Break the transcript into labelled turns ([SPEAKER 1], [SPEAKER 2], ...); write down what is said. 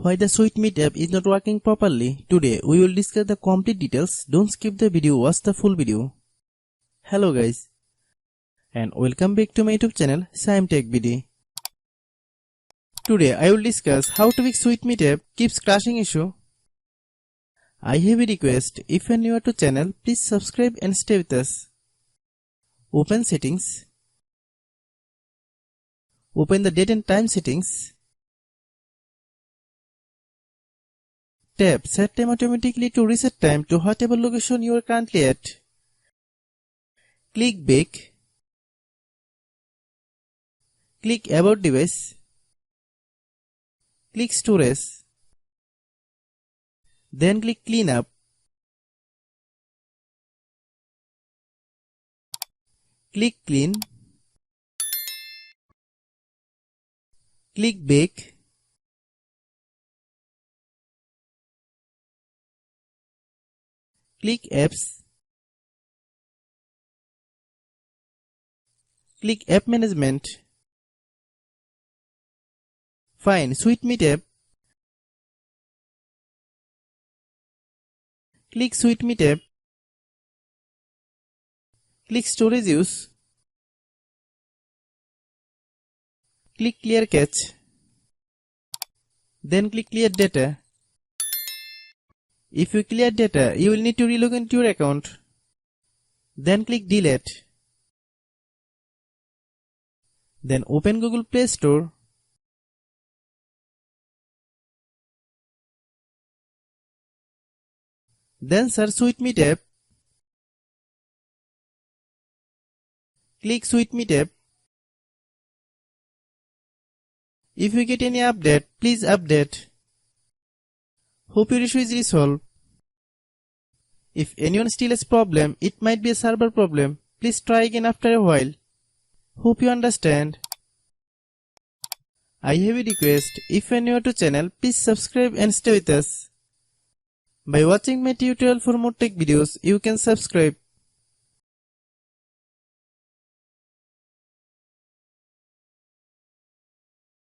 [SPEAKER 1] Why the SweetMeet app is not working properly? Today we will discuss the complete details. Don't skip the video, watch the full video. Hello guys, and welcome back to my YouTube channel Shaem Tech BD. Today I will discuss how to fix SweetMeet app keeps crashing issue. I have a request. If you are new to channel, please subscribe and stay with us. Open settings. Open the date and time settings. Tap set time automatically to reset time to whatever location you are currently at. Click back. Click about device. Click storage. Then click clean up. Click clean. Click back. Click apps. Click app management. Find SweetMeet app. Click SweetMeet app. Click storage use. Click clear cache. Then click clear data. If you clear data, you will need to relog into your account. Then click delete. Then open Google Play Store. Then search SweetMeet app. Click SweetMeet app. If you get any update, please update. Hope your issue is resolved. If anyone still has problem, it might be a server problem. Please try again after a while. Hope you understand. I have a request. If you are new to channel, please subscribe and stay with us. By watching my tutorial for more tech videos, you can subscribe.